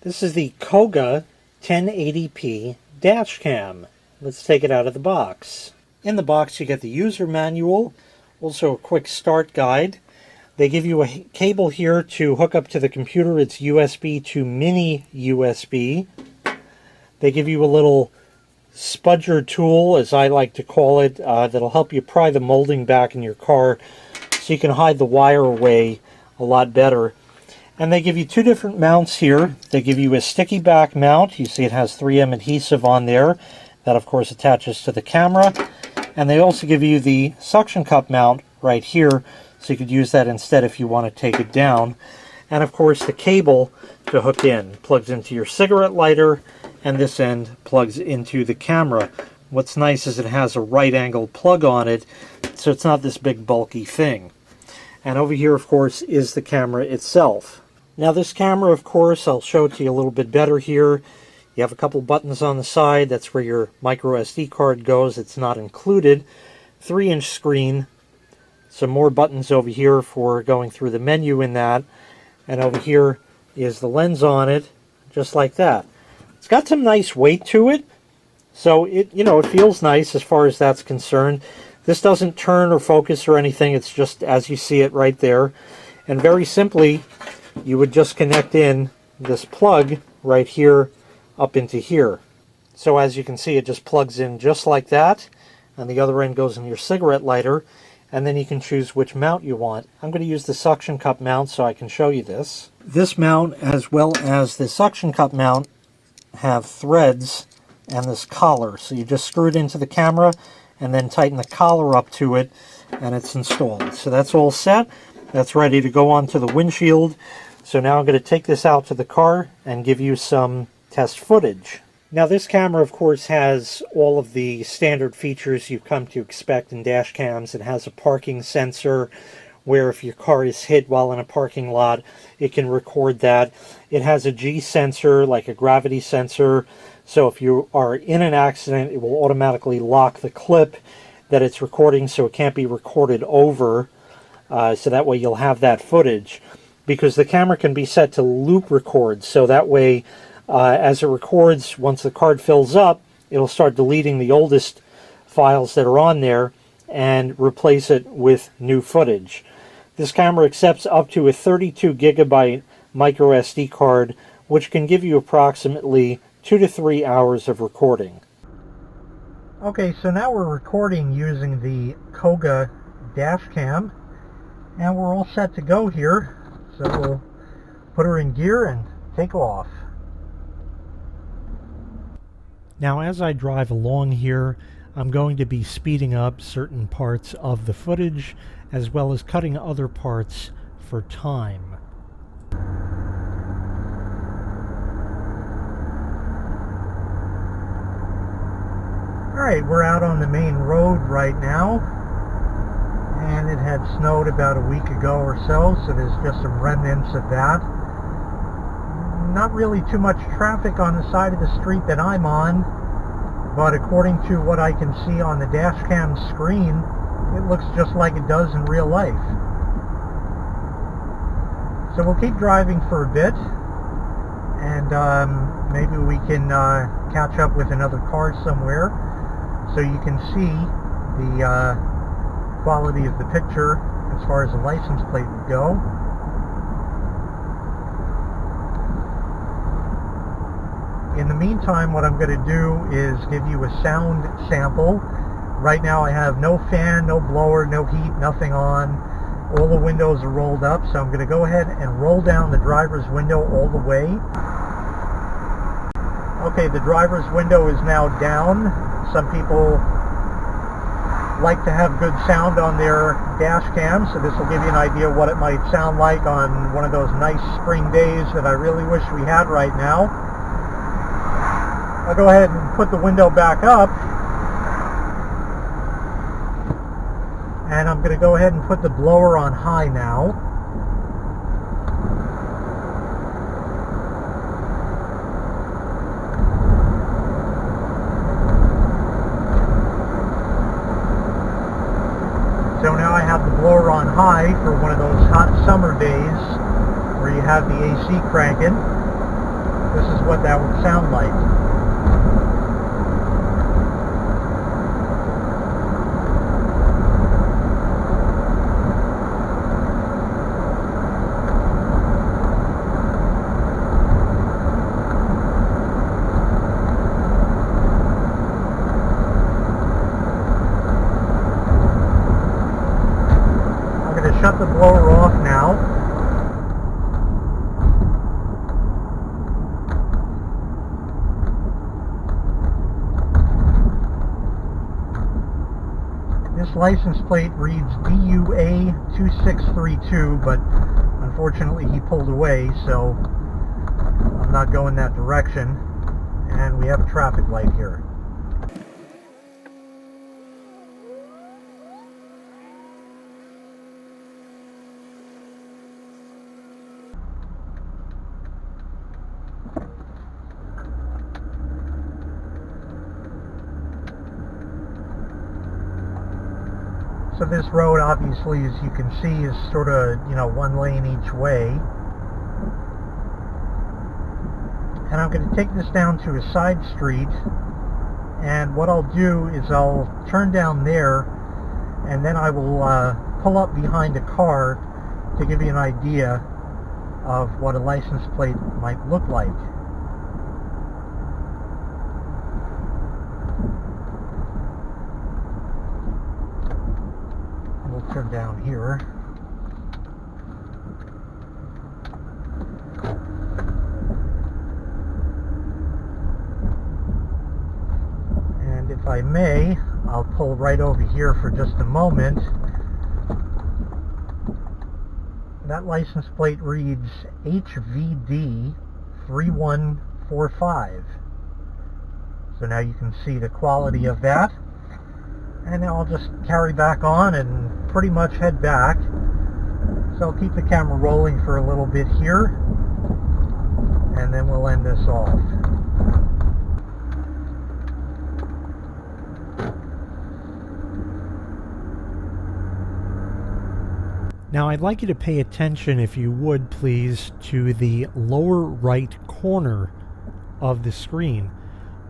This is the COGA 1080p Dashcam. Let's take it out of the box. In the box you get the user manual, also a quick start guide. They give you a cable here to hook up to the computer. It's USB to mini USB. They give you a little spudger tool, as I like to call it, that'll help you pry the molding back in your car so you can hide the wire away a lot better. And they give you two different mounts here. They give you a sticky back mount. You see it has 3M adhesive on there. That, of course, attaches to the camera. And they also give you the suction cup mount right here, so you could use that instead if you want to take it down. And, of course, the cable to hook in. Plugs into your cigarette lighter, and this end plugs into the camera. What's nice is it has a right-angle plug on it, so it's not this big bulky thing. And over here, of course, is the camera itself. Now this camera, of course, I'll show it to you a little bit better here. You have a couple buttons on the side. That's where your microSD card goes. It's not included. 3-inch screen. Some more buttons over here for going through the menu in that. And over here is the lens on it, just like that. It's got some nice weight to it. So it feels nice as far as that's concerned. This doesn't turn or focus or anything. It's just as you see it right there. And very simply, you would just connect in this plug right here up into here. So as you can see, it just plugs in just like that. And the other end goes in your cigarette lighter. And then you can choose which mount you want. I'm going to use the suction cup mount so I can show you this. This mount, as well as the suction cup mount, have threads and this collar. So you just screw it into the camera and then tighten the collar up to it, and it's installed. So that's all set. That's ready to go onto the windshield. So now I'm going to take this out to the car and give you some test footage. Now this camera, of course, has all of the standard features you've come to expect in dash cams. It has a parking sensor where if your car is hit while in a parking lot, it can record that. It has a G sensor, like a gravity sensor. So if you are in an accident, it will automatically lock the clip that it's recording so it can't be recorded over. So that way you'll have that footage. Because the camera can be set to loop record, so that way as it records, once the card fills up, it'll start deleting the oldest files that are on there and replace it with new footage. This camera accepts up to a 32 gigabyte microSD card, which can give you approximately 2 to 3 hours of recording. Okay, so now we're recording using the COGA Dashcam, and we're all set to go here. So we'll put her in gear and take off. Now as I drive along here, I'm going to be speeding up certain parts of the footage as well as cutting other parts for time. Alright, we're out on the main road right now. And it had snowed about a week ago or so there's just some remnants of that. Not really too much traffic on the side of the street that I'm on, but according to what I can see on the dashcam screen, it looks just like it does in real life. So we'll keep driving for a bit, and maybe we can catch up with another car somewhere so you can see the quality of the picture as far as the license plate would go. In the meantime, what I'm going to do is give you a sound sample. Right now I have no fan, no blower, no heat, nothing on. All the windows are rolled up, so I'm going to go ahead and roll down the driver's window all the way. Okay, the driver's window is now down. Some people like to have good sound on their dash cam, so this will give you an idea what it might sound like on one of those nice spring days that I really wish we had right now. I'll go ahead and put the window back up, and I'm going to go ahead and put the blower on high now. So now I have the blower on high for one of those hot summer days where you have the AC cranking. The what that would sound like. Shut the blower off now. This license plate reads DUA 2632, but unfortunately he pulled away, so I'm not going that direction. And we have a traffic light here. So this road, obviously, as you can see, is sort of, one lane each way. And I'm going to take this down to a side street, and what I'll do is I'll turn down there, and then I will pull up behind a car to give you an idea of what a license plate might look like. Turn down here. And if I may, I'll pull right over here for just a moment. That license plate reads HVD 3145. So now you can see the quality of that. And now I'll just carry back on and pretty much head back. So I'll keep the camera rolling for a little bit here, and then we'll end this off. Now I'd like you to pay attention, if you would please, to the lower right corner of the screen.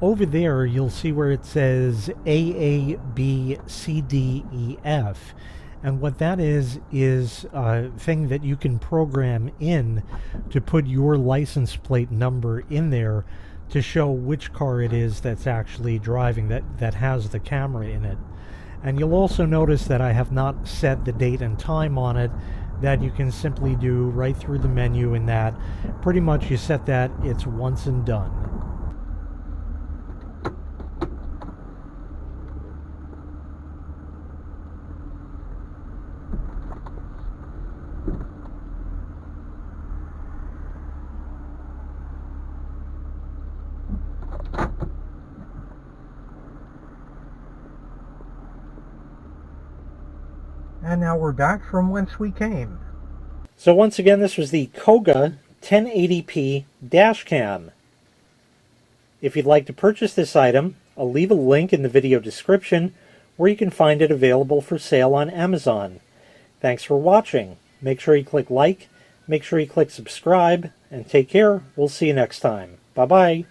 Over there, you'll see where it says A, B, C, D, E, F. And what that is a thing that you can program in to put your license plate number in there to show which car it is that's actually driving, that has the camera in it. And you'll also notice that I have not set the date and time on it. That you can simply do right through the menu, in that pretty much you set that, it's once and done. And now we're back from whence we came. So once again, this was the COGA 1080p dashcam. If you'd like to purchase this item, I'll leave a link in the video description where you can find it available for sale on Amazon. Thanks for watching. Make sure you click like, make sure you click subscribe, and take care. We'll see you next time. Bye-bye.